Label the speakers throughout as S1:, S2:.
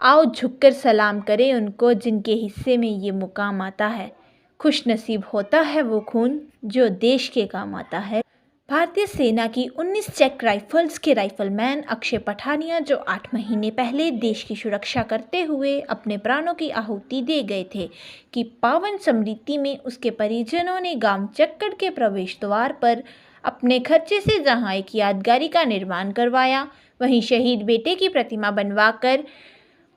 S1: आओ झुककर सलाम करें उनको जिनके हिस्से में ये मुकाम आता है। खुश नसीब होता है वो खून जो देश के काम आता है। भारतीय सेना की 19 चेक राइफल्स के राइफलमैन अक्षय पठानिया, जो 8 महीने पहले देश की सुरक्षा करते हुए अपने प्राणों की आहुति दे गए थे, कि पावन स्मृति में उसके परिजनों ने गांव चक्कड़ के प्रवेश द्वार पर अपने खर्चे से जहां एक यादगारी का निर्माण करवाया, वहीं शहीद बेटे की प्रतिमा बनवाकर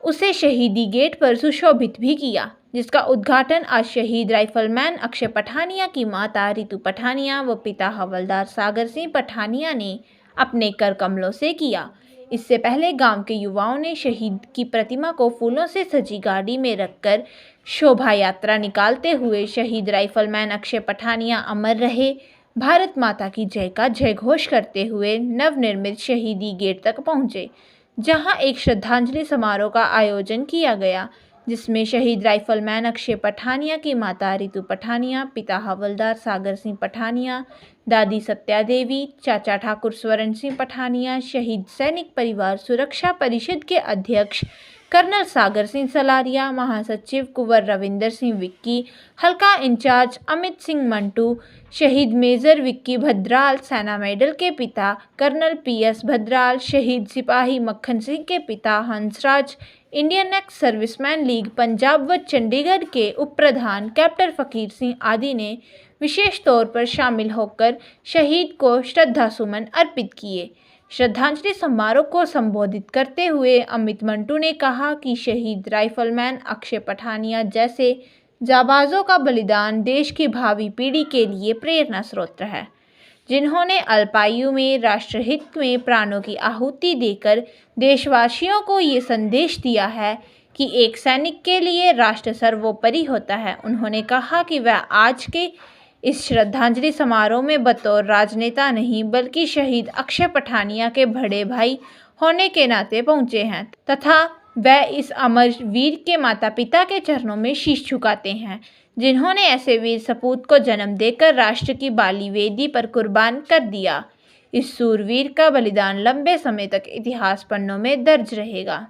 S1: उसे शहीदी गेट पर सुशोभित भी किया, जिसका उद्घाटन आज शहीद राइफलमैन अक्षय पठानिया की माता रितु पठानिया व पिता हवलदार सागर सिंह पठानिया ने अपने कर कमलों से किया। इससे पहले गांव के युवाओं ने शहीद की प्रतिमा को फूलों से सजी गाड़ी में रखकर शोभा यात्रा निकालते हुए शहीद राइफलमैन अक्षय पठानिया अमर रहे, भारत माता की जय का जय घोष करते हुए नवनिर्मित शहीदी गेट तक पहुंचे, जहां एक श्रद्धांजलि समारोह का आयोजन किया गया, जिसमें शहीद राइफलमैन अक्षय पठानिया की माता रितु पठानिया, पिता हवलदार सागर सिंह पठानिया, दादी सत्या देवी, चाचा ठाकुर स्वर्ण सिंह पठानिया, शहीद सैनिक परिवार सुरक्षा परिषद के अध्यक्ष कर्नल सागर सिंह सलारिया, महासचिव कुंवर रविंदर सिंह विक्की, हल्का इंचार्ज अमित सिंह मंटू, शहीद मेजर विक्की भद्राल, सेना मेडल के पिता कर्नल PS भद्राल, शहीद सिपाही मक्खन सिंह के पिता Hansraj, Indian ex serviceman league Punjab व चंडीगढ़ के उप प्रधान कैप्टन फकीर सिंह आदि ने विशेष तौर पर शामिल होकर शहीद को श्रद्धासुमन अर्पित किए। श्रद्धांजलि समारोह को संबोधित करते हुए अमित मंटू ने कहा कि शहीद राइफलमैन अक्षय पठानिया जैसे जाबाजों का बलिदान देश की भावी पीढ़ी के लिए प्रेरणा स्रोत है, जिन्होंने अल्पायु में राष्ट्रहित में प्राणों की आहुति देकर देशवासियों को ये संदेश दिया है कि एक सैनिक के लिए राष्ट्र सर्वोपरि होता है। उन्होंने कहा कि वह आज के इस श्रद्धांजलि समारोह में बतौर राजनेता नहीं बल्कि शहीद अक्षय पठानिया के बड़े भाई होने के नाते पहुंचे हैं, तथा वह इस अमर वीर के माता पिता के चरणों में शीश झुकाते हैं, जिन्होंने ऐसे वीर सपूत को जन्म देकर राष्ट्र की बाली वेदी पर कुर्बान कर दिया। इस सूरवीर का बलिदान लंबे समय तक इतिहास पन्नों में दर्ज रहेगा।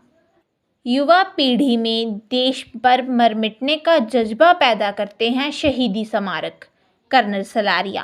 S1: युवा पीढ़ी में देश पर मर मिटने का जज्बा पैदा करते हैं शहीदी स्मारक। कर्नल सलारिया।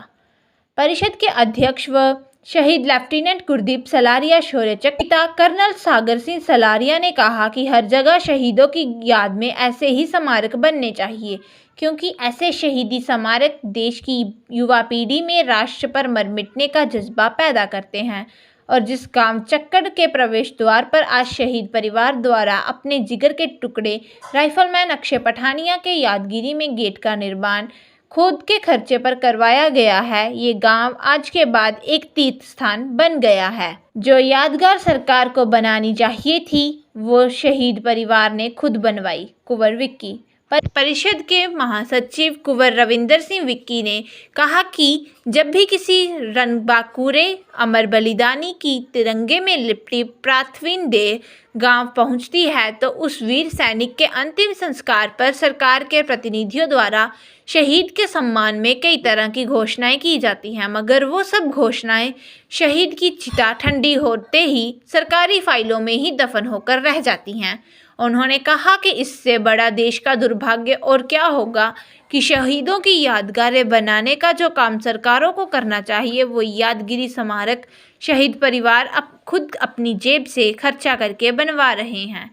S1: परिषद के अध्यक्ष व शहीद लेफ्टिनेंट गुरदीप सलारिया शौर्य चक्र पिता कर्नल सागर सिंह सलारिया ने कहा कि हर जगह शहीदों की याद में ऐसे ही स्मारक बनने चाहिए, क्योंकि ऐसे शहीदी स्मारक देश की युवा पीढ़ी में राष्ट्र पर मर मिटने का जज्बा पैदा करते हैं। और जिस गांव चक्कड़ के प्रवेश द्वार पर आज शहीद परिवार द्वारा अपने जिगर के टुकड़े राइफलमैन अक्षय पठानिया के यादगिरी में गेट का निर्माण खुद के खर्चे पर करवाया गया है, ये गांव आज के बाद एक तीर्थ स्थान बन गया है। जो यादगार सरकार को बनानी चाहिए थी वो शहीद परिवार ने खुद बनवाई। कुंवर विक्की। परिषद के महासचिव कुंवर रविंदर सिंह विक्की ने कहा कि जब भी किसी रणबांकुरे अमर बलिदानी की तिरंगे में लिपटी प्रार्थवीन देह गांव पहुंचती है तो उस वीर सैनिक के अंतिम संस्कार पर सरकार के प्रतिनिधियों द्वारा शहीद के सम्मान में कई तरह की घोषणाएं की जाती हैं, मगर वो सब घोषणाएं शहीद की चिता ठंडी होते ही सरकारी फाइलों में ही दफन होकर रह जाती हैं। उन्होंने कहा कि इससे बड़ा देश का दुर्भाग्य और क्या होगा कि शहीदों की यादगारें बनाने का जो काम सरकारों को करना चाहिए वो यादगिरी स्मारक शहीद परिवार अब खुद अपनी जेब से खर्चा करके बनवा रहे हैं,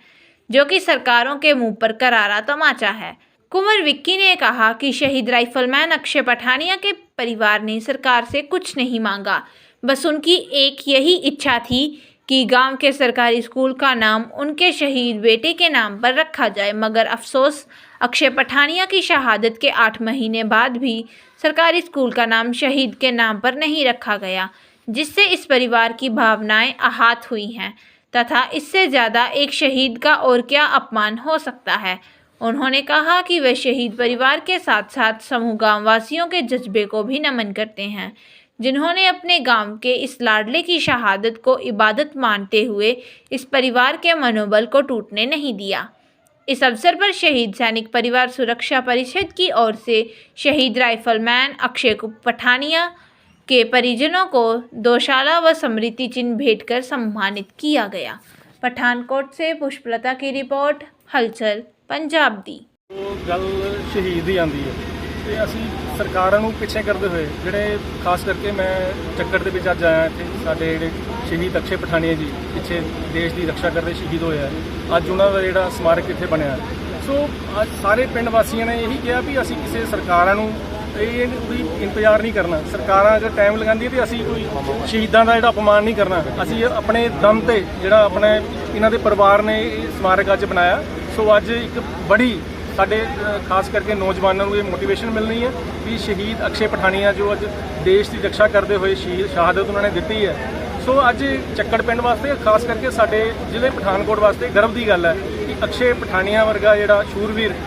S1: जो कि सरकारों के मुंह पर करारा तमाचा है। कुंवर विक्की ने कहा कि शहीद राइफलमैन अक्षय पठानिया के परिवार ने सरकार से कुछ नहीं मांगा, बस उनकी एक यही इच्छा थी कि गांव के सरकारी स्कूल का नाम उनके शहीद बेटे के नाम पर रखा जाए, मगर अफसोस अक्षय पठानिया की शहादत के 8 महीने बाद भी सरकारी स्कूल का नाम शहीद के नाम पर नहीं रखा गया, जिससे इस परिवार की भावनाएं आहत हुई हैं, तथा इससे ज़्यादा एक शहीद का और क्या अपमान हो सकता है। उन्होंने कहा कि वे शहीद परिवार के साथ साथ समूह गाँववासियों के जज्बे को भी नमन करते हैं, जिन्होंने अपने गांव के इस लाडले की शहादत को इबादत मानते हुए इस परिवार के मनोबल को टूटने नहीं दिया। इस अवसर पर शहीद सैनिक परिवार सुरक्षा परिषद की ओर से शहीद राइफलमैन अक्षय पठानिया के परिजनों को दोशाला व स्मृति चिन्ह भेंट कर सम्मानित किया गया। पठानकोट से पुष्पलता की रिपोर्ट, हलचल पंजाब दी।
S2: गल शहीद ही आती है तो असी सरकारों को पिछे करते हुए जोड़े खास करके मैं चक्कर के अज आया इतने साढ़े जो शहीद अक्षय पठानिया जी पिछे देश की रक्षा करते शहीद होया अज उन्होंने जोड़ा स्मारक इतने बनया। सो अज सारे पिंड वासियों ने यही कहा भी असी किसी सरकारों कोई इंतजार नहीं करना। सरकार अगर टाइम लगाती है तो असी कोई शहीदों का जो अपमान नहीं करना। असी अपने दम से जो अपने इन्हों के परिवार ने स्मारक अज बनाया। सो अज एक बड़ी साढ़े खास करके नौजवानों को ये मोटिवेशन मिलनी है कि शहीद अक्षय पठानिया जो अज देश की रक्षा करते हुए शहादत उन्होंने दी है। सो अज चक्कड़ पिंड वास्ते खास करके साढ़े जिले पठानकोट वास्ते गर्व की गल है कि अक्षय पठानिया वर्गा जोड़ा शूरवीर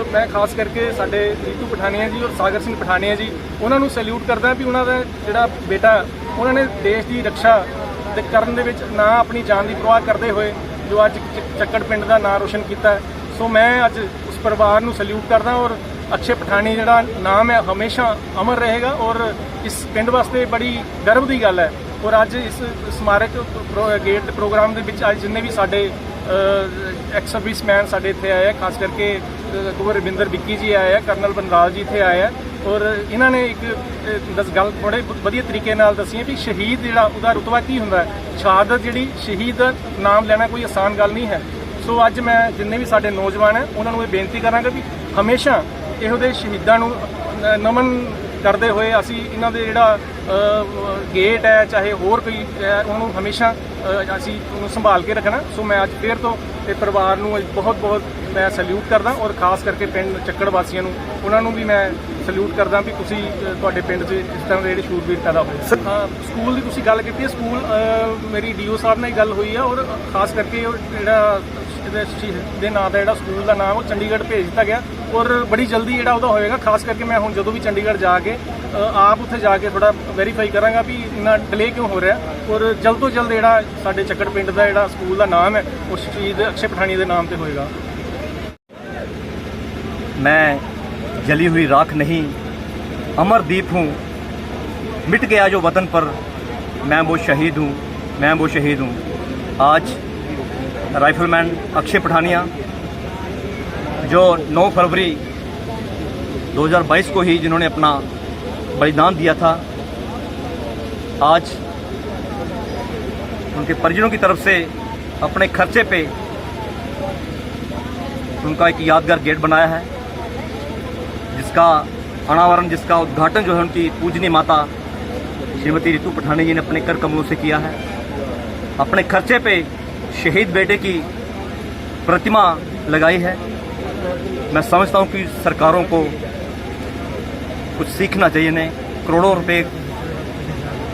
S2: मैं खास करके साढ़े रीतू पठानिया जी और सागर सिंह पठानिया जी उन्होंने सैल्यूट करदा भी उन्होंने जोड़ा बेटा उन्होंने देश की रक्षा करने विच ना अपनी जान की परवाह करते हुए जो अज चक्कड़ पिंड का नाम रोशन किया है। सो मैं अज उस परिवार को सैल्यूट करदा और अक्षय पठानी जोड़ा नाम है हमेशा अमर रहेगा और इस पिंड वास्ते बड़ी गर्व की गल है। और अज इस स्मारक गेट प्रोग्राम के अज जिन्ने भी साढ़े एक्स सर्विस मैन साढ़े इतने आए हैं, खास करके कुंवर रविंदर बिक्की जी आए हैं, कर्नल बनराज जी इतने आए हैं और इन्होंने एक गल थोड़े वधिया तरीके नाल दसी है भी शहीद जोड़ा उसका रुतबा की होंदा है। शहादत जी शहीद नाम लेना कोई आसान गल नहीं है। सो अज मैं जिन्ने भी साढ़े नौजवान हैं उन्होंने ये बेनती करांगा भी हमेशा इहो दे शहीदों नमन करते हुए असी इन्हों के जोड़ा गेट है चाहे होर कोई उन्होंने हमेशा असी संभाल के रखना। सो मैं अज फिर तो परिवार को बहुत बहुत मैं सैल्यूट करदा और खास करके पिंड चक्कड़ वासियों उन्होंने भी मैं सैल्यूट करदा भी तुसी तुहाडे पिंड च इस तरह के जोड़े शूरवीर पैदा होए। स्कूल की तुसी गल कीती है, स्कूल मेरी DO साहब ने गल हुई है और खास करके जोड़ा दे नाम का जोड़ा स्कूल का नाम चंडीगढ़ भेज दिता गया और बड़ी जल्दी जोड़ा उहदा होएगा। खास करके मैं हुण जदों भी चंडीगढ़ जाके आप उत्थे जाके थोड़ा वेरीफाई करांगा भी इन्ना डिले क्यों हो रहा और जल्द तो जल्द जोड़ा साडे चक्कड़ पिंड का जोड़ा स्कूल का नाम है वो शहीद अक्षय पठानिया के नाम पर होएगा।
S3: मैं जली हुई राख नहीं अमरदीप हूँ, मिट गया जो वतन पर मैं वो शहीद हूँ, मैं वो शहीद हूँ। आज राइफलमैन अक्षय पठानिया जो 9 फरवरी 2022 को ही जिन्होंने अपना बलिदान दिया था, आज उनके परिजनों की तरफ से अपने खर्चे पे उनका एक यादगार गेट बनाया है जिसका अनावरण जिसका उद्घाटन जो है उनकी पूजनीय माता श्रीमती रीतू पठानी जी ने अपने कर कमलों से किया है। अपने खर्चे पे शहीद बेटे की प्रतिमा लगाई है। मैं समझता हूँ कि सरकारों को कुछ सीखना चाहिए। इन्हें करोड़ों रुपए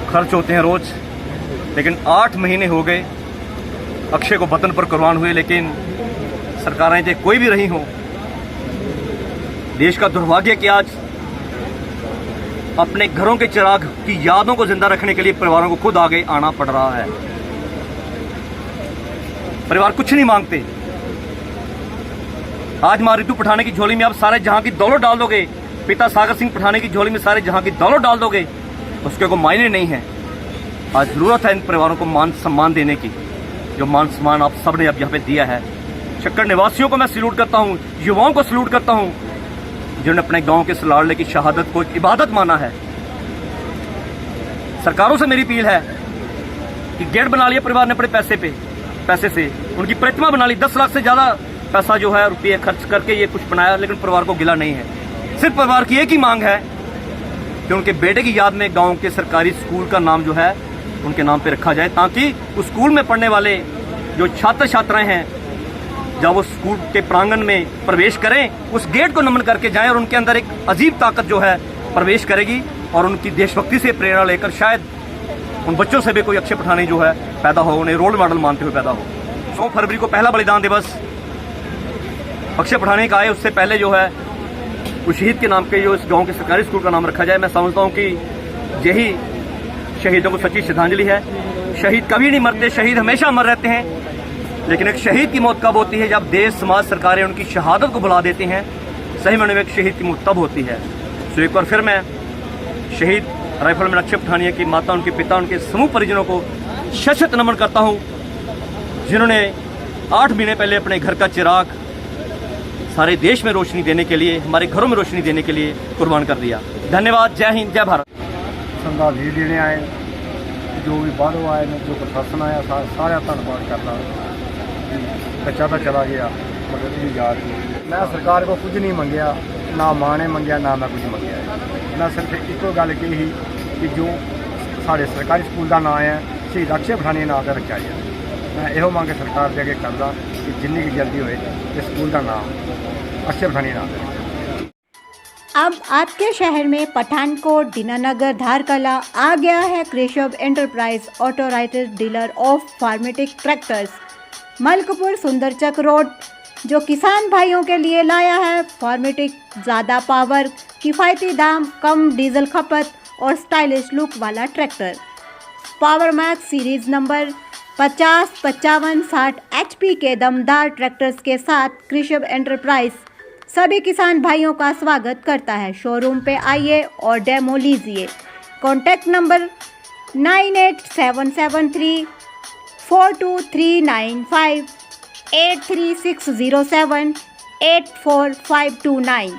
S3: खर्च होते हैं रोज, लेकिन 8 महीने हो गए अक्षय को वतन पर कुर्बान हुए, लेकिन सरकारें चाहे कोई भी रही हों, देश का दुर्भाग्य कि आज अपने घरों के चिराग की यादों को जिंदा रखने के लिए परिवारों को खुद आगे आना पड़ रहा है। परिवार कुछ नहीं मांगते। आज मां रीतू पठानी की झोली में आप सारे जहां की दौलत डाल दोगे, पिता सागर सिंह पठानी की झोली में सारे जहां की दौलत डाल दोगे, उसके कोई मायने नहीं है। आज जरूरत है इन परिवारों को मान सम्मान देने की, जो मान सम्मान आप सबने अब यहाँ पे दिया है। चक्कड़ निवासियों को मैं सैल्यूट करता हूँ, युवाओं को सैल्यूट करता हूँ जिन्होंने अपने गांव के लाड़ले की शहादत को इबादत माना है। सरकारों से मेरी अपील है कि गेट बना लिया परिवार ने अपने पैसे से उनकी प्रतिमा बना ली। 10 लाख से ज्यादा पैसा जो है रुपये खर्च करके ये कुछ बनाया, लेकिन परिवार को गिला नहीं है। सिर्फ परिवार की एक ही मांग है कि उनके बेटे की याद में गांव के सरकारी स्कूल का नाम जो है उनके नाम पे रखा जाए, ताकि उस स्कूल में पढ़ने वाले जो छात्र छात्राएं हैं जब वो स्कूल के प्रांगण में प्रवेश करें उस गेट को नमन करके जाएं और उनके अंदर एक अजीब ताकत जो है प्रवेश करेगी और उनकी देशभक्ति से प्रेरणा लेकर शायद उन बच्चों से भी कोई अक्षय पठानी जो है पैदा हो, उन्हें रोल मॉडल मानते हुए पैदा हो। 9 फरवरी को पहला बलिदान दिवस अक्षय पठानी का आए, उससे पहले जो है उस शहीद के नाम पे जो इस गांव के सरकारी स्कूल का नाम रखा जाए। मैं समझता हूँ कि यही शहीदों को सच्ची श्रद्धांजलि है। शहीद कभी नहीं मरते, शहीद हमेशा अमर रहते हैं। लेकिन एक शहीद की मौत कब होती है? जब देश समाज सरकारें उनकी शहादत को बुला देती हैं। सही मायने में एक शहीद की मौत तब होती है। तो एक बार फिर मैं शहीद राइफलमैन अक्षय पठानिया की माता, उनके पिता, उनके समूह परिजनों को शत नमन करता हूँ जिन्होंने 8 महीने पहले अपने घर का चिराग सारे देश में रोशनी देने के लिए, हमारे घरों में रोशनी देने के लिए कुर्बान कर दिया। धन्यवाद। जय हिंद, जय भारत।
S4: श्रद्धांजलि देने आए जो भी बाहरों आए ने, जो प्रशासन आया, सारा धन्यवाद करना। बच्चा तो चला गया मगर ये याद नहीं। मैं सरकार को कुछ नहीं मंगया, ना मां ने मंगया, ना मैं कुछ मंगया। मैं सिर्फ एको गल कही कि जो साढ़े सरकारी स्कूल का नाम है शहीद अक्षय पठानिया नाम से रखा जाए। मैं यो मंग सरकार के अगे करदा कि जिन्नी की जल्दी होए इस स्कूल का नाम अक्षय पठानिया नाम से।
S5: अब आपके शहर में पठानकोट, दीनानगर, धारकला आ गया है Krishabh enterprise authorised dealer of फार्मेटिक ट्रैक्टर्स। मलकपुर सुंदरचक रोड, जो किसान भाइयों के लिए लाया है फार्मेटिक ज़्यादा पावर, किफ़ायती दाम, कम डीजल खपत और स्टाइलिश लुक वाला tractor. Power max series number 50, 55, 60 HP के दमदार ट्रैक्टर्स के साथ कृषभ एंटरप्राइज सभी किसान भाइयों का स्वागत करता है। शोरूम पे आइए और डेमो लीजिए। Contact number 98773 42395, 83607 84529।